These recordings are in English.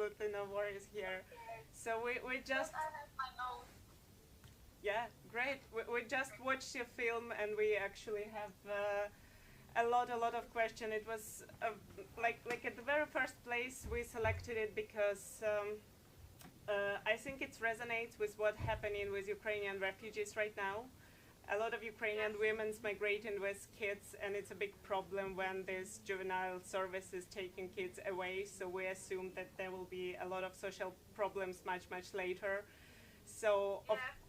absolutely no worries here. So we just... I have my notes. Yeah, great. We just watched your film and we actually have a lot of questions. It was like at the very first place we selected it because I think it resonates with what's happening with Ukrainian refugees right now. A lot of Ukrainian women's migrating with kids, and it's a big problem when this juvenile service is taking kids away. So we assume that there will be a lot of social problems much later. So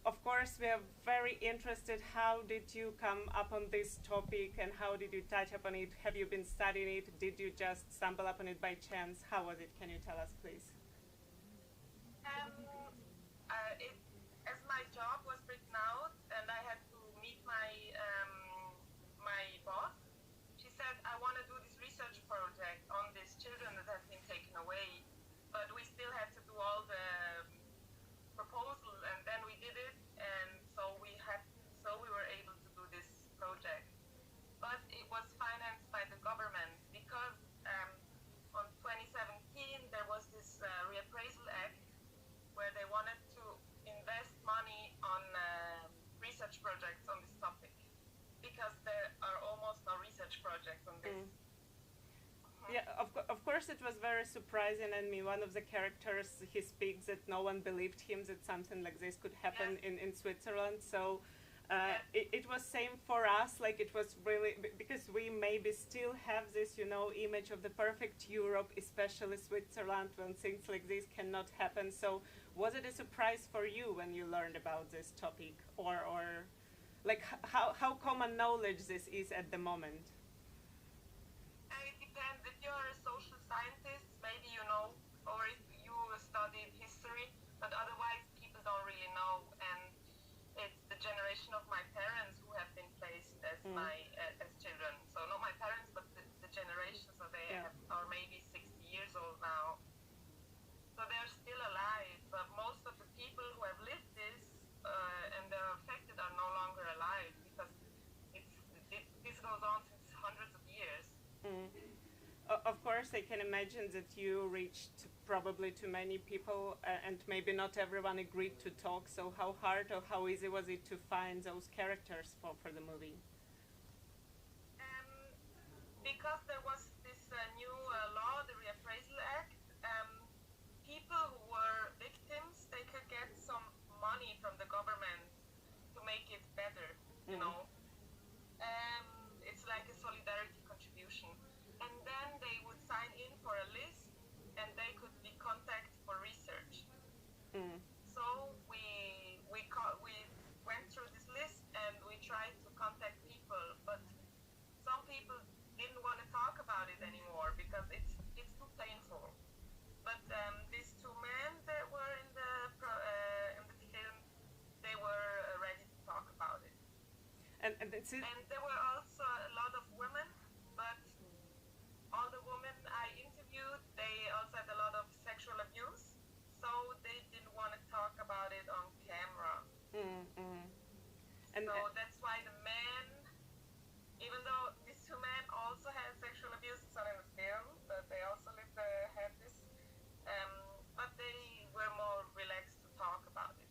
of course we are very interested. How did you come up on this topic, and how did you touch upon it? Have you been studying it? Did you just stumble upon it by chance? How was it? Can you tell us, please? As my job was written out and I had to meet my my boss, she said, I want to do this research project on these children that have been taken away, but we still had to do all the proposal, and then we did it, and so we were able to do this project. But it was financed by the government because on 2017 there was this reappraisal act where they wanted to invest money on research projects on this topic, because there are almost no research projects on this. Yeah, of course it was very surprising. I mean, one of the characters, he speaks that no one believed him that something like this could happen in Switzerland. So it was same for us. Like, it was really, because we maybe still have this, you know, image of the perfect Europe, especially Switzerland, when things like this cannot happen. So was it a surprise for you when you learned about this topic, or like how common knowledge this is at the moment? It depends. If you're a social scientist, maybe you know, or if you studied history, but otherwise people don't really know. And it's the generation of my parents who have been placed as as children. So not my parents, but the generation. So they are maybe 60 years old now. So they're still alive, but most of the people who have lived this and they're affected are no longer alive, because this goes on since hundreds of years. Of course, I can imagine that you reached probably to many people, and maybe not everyone agreed to talk. So how hard or how easy was it to find those characters for the movie? Because there was this new law, the Reappraisal Act, people who were victims, they could get some money from the government to make it better, you know. It's like a solidarity contribution. And then they would sign in for a list, and they could be contacted for research. So we went through this list and we tried to contact people, but some people didn't want to talk about it anymore because it's too painful. But these two men that were in the film, they were ready to talk about it. And there were also a lot of women, but all the women I interviewed, they also had a lot of sexual abuse, so they didn't want to talk about it on camera. And so that's why the men, even though these two men also had sexual abuse, it's not in the film, but they also had this, but they were more relaxed to talk about it.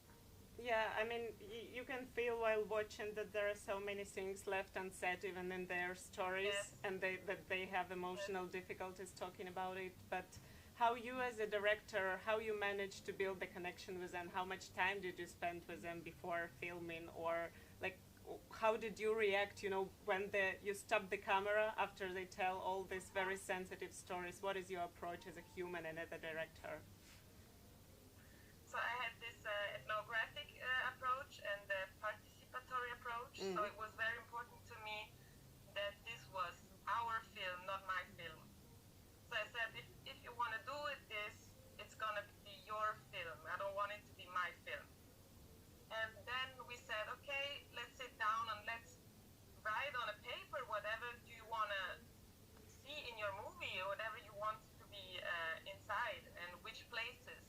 Yeah, I mean, you can feel while watching that there are so many things left unsaid even in their stories, and that they have emotional difficulties talking about it. But how you as a director, how you managed to build the connection with them, how much time did you spend with them before filming, or like how did you react, you know, when you stop the camera after they tell all these very sensitive stories? What is your approach as a human and as a director? So I had this ethnographic approach and the participatory approach. So it was very important to me that this was our film, not my film. So I said, if you want to do it's going to be your film. I don't want it to be my film. And then we said, okay, let's sit down and let's write on a paper whatever do you want to see in your movie, or whatever you want to be inside, and which places.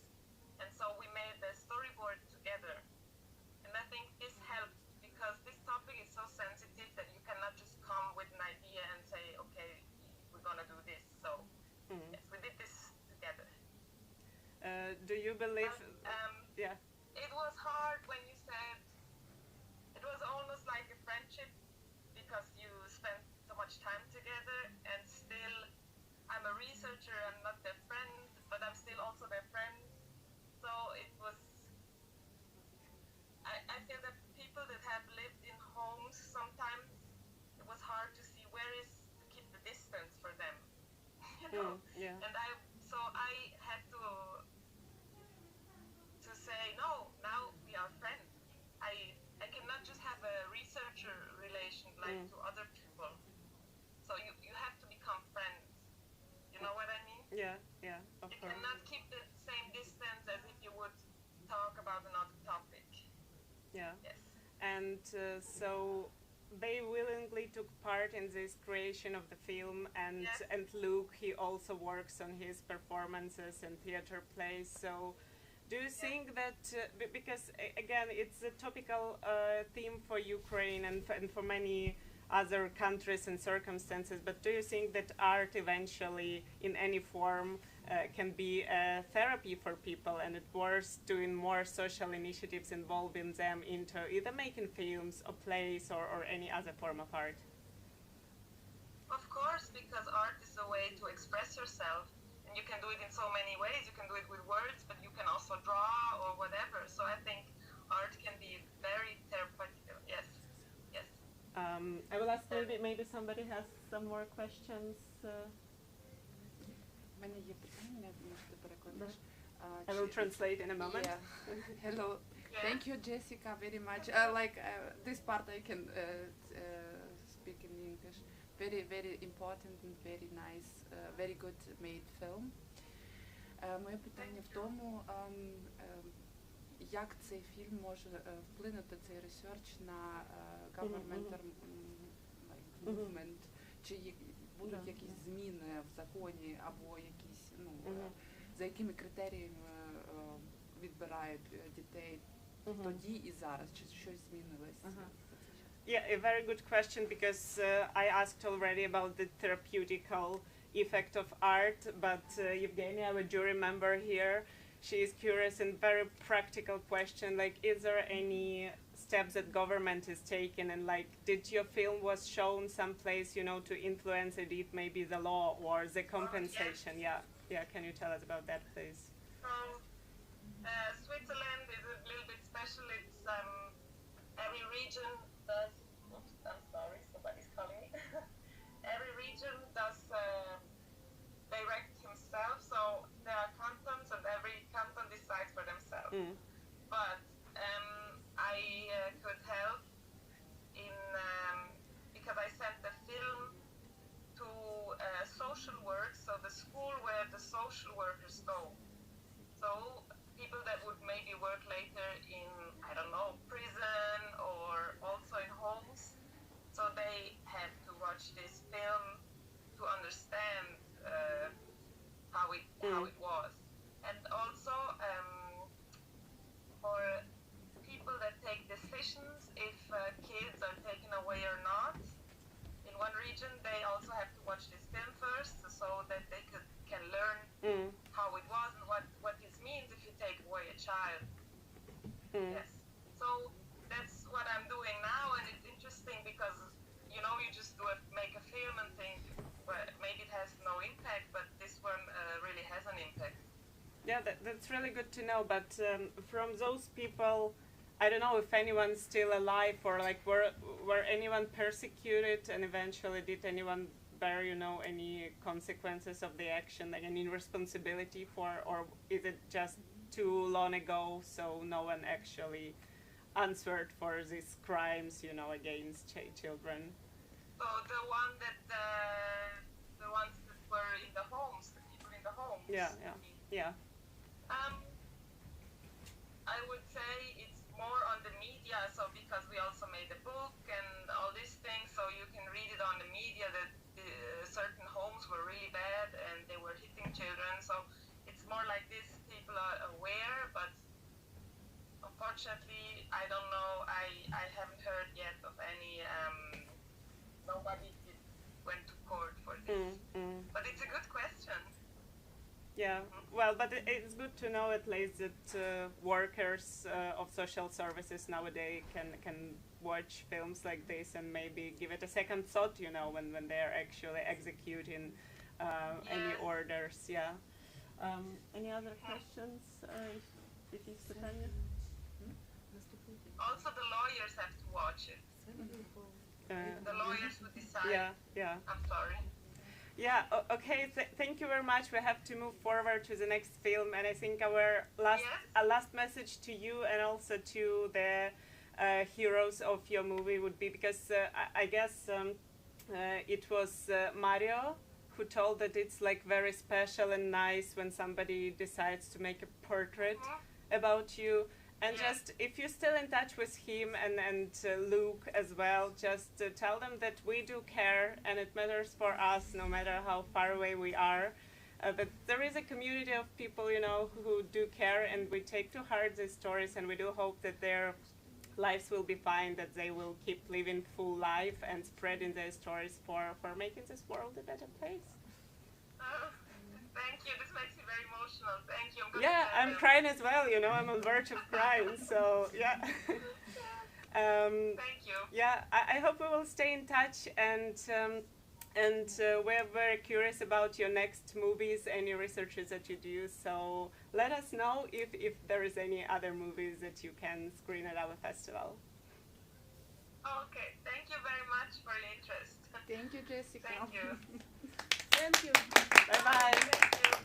And so we made the storyboard together. And I think this helped, because this topic is so sensitive. Do you believe? Yeah. It was hard when you said it was almost like a friendship because you spent so much time together, and still I'm a researcher, I'm not their friend, but I'm still also their friend. So it was, I feel that people that have lived in homes, sometimes it was hard to see where is to keep the distance for them, you know. Yeah. And so I had to say, no, now we are friends. I cannot just have a researcher relation like to other people. So you have to become friends. You know what I mean? Yeah, yeah, of You course. cannot keep the same distance as if you would talk about another topic. Yeah. Yes. And so they willingly took part in this creation of the film, and Yes. and Luke, he also works on his performances and theater plays. So do you think that, because again, it's a topical theme for Ukraine and for many other countries and circumstances, but do you think that art eventually, in any form, can be a therapy for people, and it's worth doing more social initiatives involving them into either making films or plays or any other form of art? Of course, because art is a way to express yourself. You can do it in so many ways. You can do it with words, but you can also draw or whatever. So I think art can be very therapeutic. Yes, yes. I will ask maybe somebody has some more questions. У мене є питання, можете перекладати. I will translate in a moment. Yeah. Hello. Thank you, Jessica, very much. This part I can speak in English. Very, very important and very nice, very good made film. Моє питання в тому, як цей фільм може вплинути, цей ресерч, на government movement, чи будуть якісь зміни в законі, або якісь, за якими критеріями відбирають дітей тоді і зараз, чи щось змінилось? Yeah, a very good question, because I asked already about the therapeutical effect of art, but Evgenia, our jury member here, she is curious and very practical question, like, is there any steps that government is taking, and like, did your film was shown someplace, you know, to influence it, maybe the law or the compensation? Yes. Yeah, can you tell us about that, please? So Switzerland is a little bit special. It's every region does. Oops, I'm sorry, somebody's calling me. Every region does direct himself. So there are cantons, and every canton decides for themselves. But I could help in because I sent the film to social work, so the school where the social workers go. So people that would maybe work later in, I don't know, prison or also in homes. So they have to watch this film to understand how it was. And also for people that take decisions if kids are taken away or not, in one region they also have to watch this film first so that they can learn how it was and what this means if you take away a child. Yes. So that's what I'm doing now, and it's interesting because, you know, you just make a film and think, well, maybe it has no impact, but this one really has an impact. Yeah, that's really good to know, but from those people, I don't know if anyone's still alive, or like were anyone persecuted, and eventually did anyone bear, you know, any consequences of the action, like any responsibility for, or is it just too long ago, so no one actually answered for these crimes, you know, against children? So the ones that were in the homes, the people in the homes. Yeah. I would say it's more on the media, so because we also made a book and all these things, so you can read it on the media that certain homes were really bad and they were hitting children. So it's more like this, people are aware, but unfortunately, I don't know, I haven't heard yet of any, nobody went to court for this. But it's a good question. Yeah, well, but it's good to know at least that workers of social services nowadays can watch films like this and maybe give it a second thought, you know, when they're actually executing any orders. Yeah. Any other questions? Also, the lawyers have to watch it. The lawyers would decide. Yeah, yeah. I'm sorry. Yeah, okay, thank you very much. We have to move forward to the next film, and I think our last message to you and also to the heroes of your movie would be, because I guess it was Mario who told that it's like very special and nice when somebody decides to make a portrait about you. And just, if you're still in touch with him and Luke as well, just tell them that we do care and it matters for us no matter how far away we are. But there is a community of people, you know, who do care, and we take to heart these stories, and we do hope that their lives will be fine, that they will keep living full life and spreading their stories for making this world a better place. Thank you. This makes me very emotional. Thank you. Yeah, I'm crying as well, you know, I'm on verge of crying, so yeah. Thank you. Yeah, I hope we will stay in touch, and we're very curious about your next movies, any researches that you do, so let us know if there is any other movies that you can screen at our festival. Okay, thank you very much for your interest. Thank you, Jessica. Thank you. Thank you. Bye-bye. Thank you.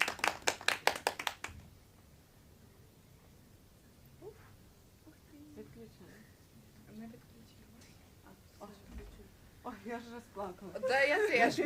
Ой, я ж розплакала. Да, я теж.